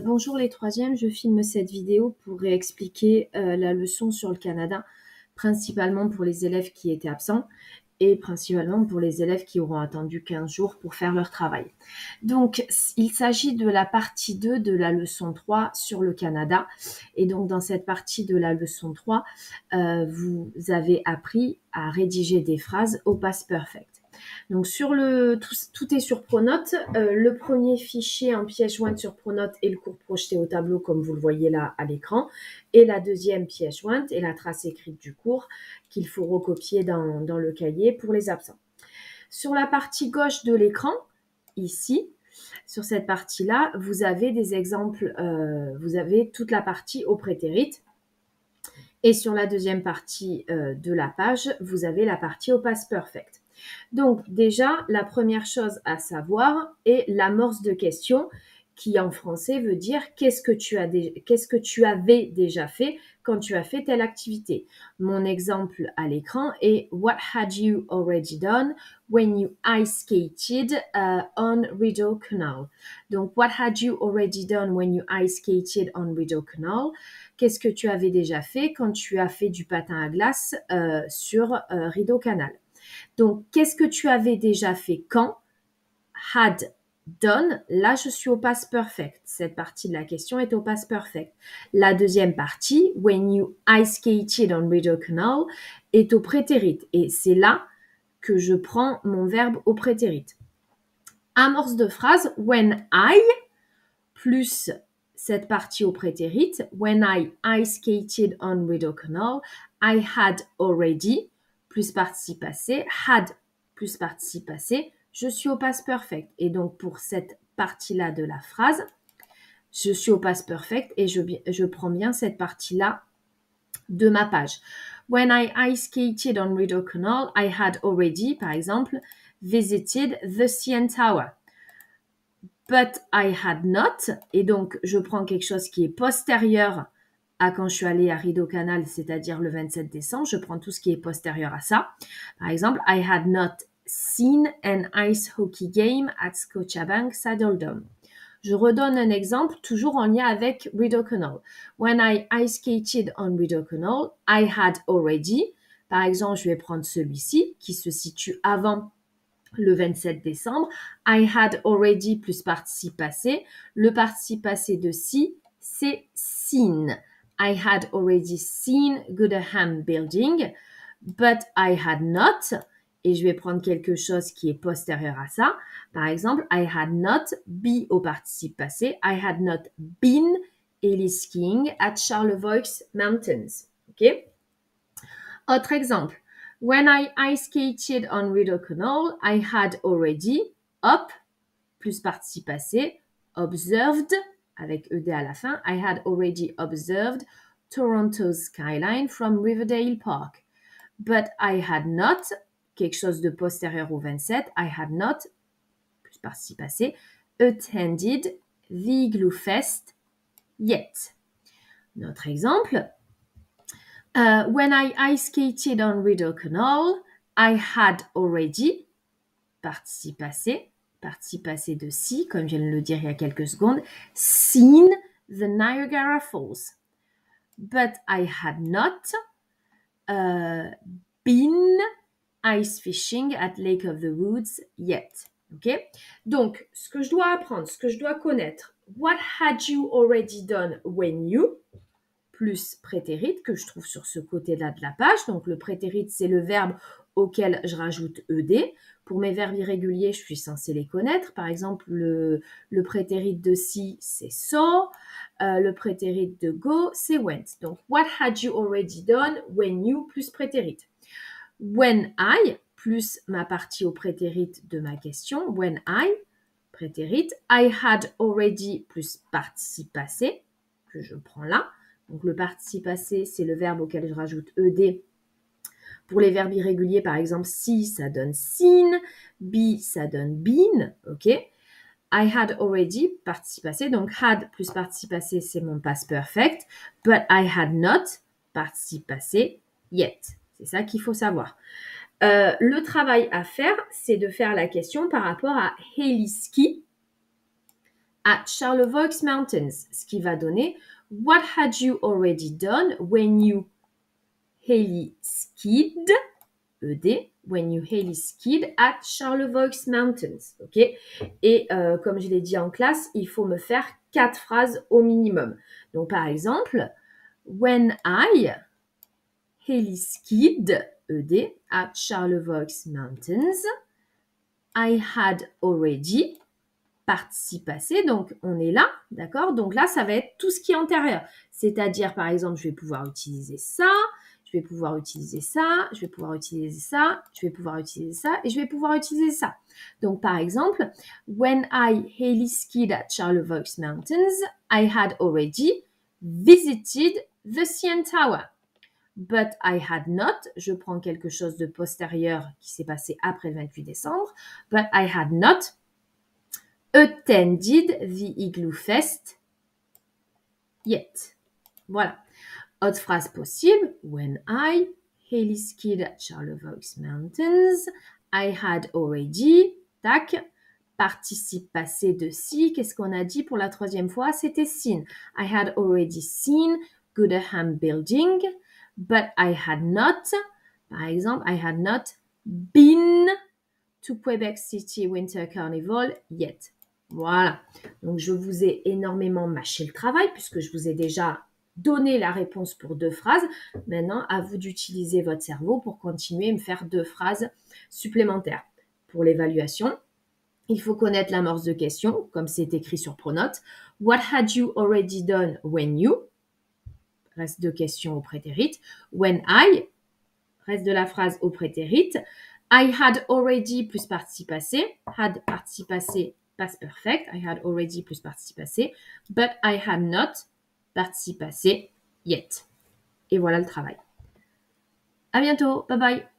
Bonjour les troisièmes, je filme cette vidéo pour réexpliquer la leçon sur le Canada, principalement pour les élèves qui étaient absents et principalement pour les élèves qui auront attendu 15 jours pour faire leur travail. Donc, il s'agit de la partie 2 de la leçon 3 sur le Canada. Et donc, dans cette partie de la leçon 3, vous avez appris à rédiger des phrases au past perfect. Donc tout est sur Pronote. Le premier fichier en pièce jointe sur Pronote est le cours projeté au tableau comme vous le voyez là à l'écran. Et la deuxième pièce jointe est la trace écrite du cours qu'il faut recopier dans le cahier pour les absents. Sur la partie gauche de l'écran, ici, sur cette partie-là, vous avez des exemples, vous avez toute la partie au prétérit. Et sur la deuxième partie de la page, vous avez la partie au past perfect. Donc déjà, la première chose à savoir est l'amorce de question qui en français veut dire qu'est-ce que tu avais déjà fait quand tu as fait telle activité. Mon exemple à l'écran est What had you already done when you ice skated on Rideau Canal? Donc, what had you already done when you ice skated on Rideau Canal? Qu'est-ce que tu avais déjà fait quand tu as fait du patin à glace sur Rideau Canal? Donc, qu'est-ce que tu avais déjà fait quand? Had done. Là, je suis au past perfect. Cette partie de la question est au past perfect. La deuxième partie, when you ice skated on Rideau Canal, est au prétérit. Et c'est là que je prends mon verbe au prétérit. Amorce de phrase, when I, plus cette partie au prétérit, when I ice skated on Rideau Canal, I had already, plus participe passé, had plus participe passé, je suis au past perfect. Et donc, pour cette partie-là de la phrase, je suis au past perfect et je prends bien cette partie-là de ma page. When I ice skated on Rideau Canal, I had already, par exemple, visited the CN Tower. But I had not, et donc je prends quelque chose qui est postérieur à quand je suis allée à Rideau Canal, c'est-à-dire le 27 décembre, je prends tout ce qui est postérieur à ça. Par exemple, I had not seen an ice hockey game at Scotiabank Saddledome. Je redonne un exemple, toujours en lien avec Rideau Canal. When I ice skated on Rideau Canal, I had already. Par exemple, je vais prendre celui-ci, qui se situe avant le 27 décembre. I had already plus participe passé. Le participe passé de see, c'est seen. I had already seen Gooderham Building, but I had not. Et je vais prendre quelque chose qui est postérieur à ça. Par exemple, I had not be au participe passé. I had not been heli skiing at Charlevoix Mountains. OK? Autre exemple. When I ice skated on Rideau Canal, I had already, up, plus participe passé, observed, avec ED à la fin, I had already observed Toronto's skyline from Riverdale Park. But I had not, quelque chose de postérieur au 27, I had not, plus participe passé, attended the Igloo Fest yet. Notre exemple. When I ice skated on Rideau Canal, I had already, participe passé de see, comme je viens de le dire il y a quelques secondes, seen the Niagara Falls. But I had not been ice fishing at Lake of the Woods yet. OK? Donc, ce que je dois apprendre, ce que je dois connaître, what had you already done when you, plus prétérit que je trouve sur ce côté-là de la page. Donc, le prétérit, c'est le verbe auquel je rajoute ed. Pour mes verbes irréguliers, je suis censée les connaître. Par exemple, le prétérit de see, c'est saw. Le prétérit de go, c'est went. Donc, what had you already done when you plus prétérit. When I, plus ma partie au prétérit de ma question. When I, prétérit. I had already, plus participe passé, que je prends là. Donc, le participe passé, c'est le verbe auquel je rajoute ed. Pour les verbes irréguliers, par exemple, see, ça donne seen. Be, ça donne been. OK? I had already, participe passé. Donc, had plus participe passé, c'est mon past perfect. But I had not, participe passé, yet. C'est ça qu'il faut savoir. Le travail à faire, c'est de faire la question par rapport à heli ski. at Charlevoix Mountains, ce qui va donner what had you already done when you heli skied, ED, when you heli skied at Charlevoix Mountains, ok? Et comme je l'ai dit en classe, il faut me faire 4 phrases au minimum. Donc par exemple, when I heli skied, ED, at Charlevoix Mountains, I had already, participe passé, donc on est là, d'accord? Donc là, ça va être tout ce qui est antérieur. C'est-à-dire, par exemple, je vais pouvoir utiliser ça, je vais pouvoir utiliser ça, je vais pouvoir utiliser ça, je vais pouvoir utiliser ça, et je vais pouvoir utiliser ça. Donc, par exemple, when I heli skied at Charlevoix Mountains, I had already visited the CN Tower. But I had not, je prends quelque chose de postérieur qui s'est passé après le 28 décembre, but I had not attended the Igloo Fest yet. Voilà. Autre phrase possible. When I heli skied at Charlevoix Mountains, I had already, tac, participe passé de si. Qu'est-ce qu'on a dit pour la troisième fois? C'était seen. I had already seen Gooderham Building, but I had not, par exemple, I had not been to Quebec City Winter Carnival yet. Voilà. Donc, je vous ai énormément mâché le travail puisque je vous ai déjà donné la réponse pour 2 phrases. Maintenant, à vous d'utiliser votre cerveau pour continuer à me faire 2 phrases supplémentaires. Pour l'évaluation, il faut connaître l'amorce de question, comme c'est écrit sur Pronote. What had you already done when you? Reste de question au prétérit. When I? Reste de la phrase au prétérit. I had already plus participe passé. Had participe passé, past perfect. I had already plus participe passé. But I had not participe passé yet. Et voilà le travail. À bientôt. Bye bye.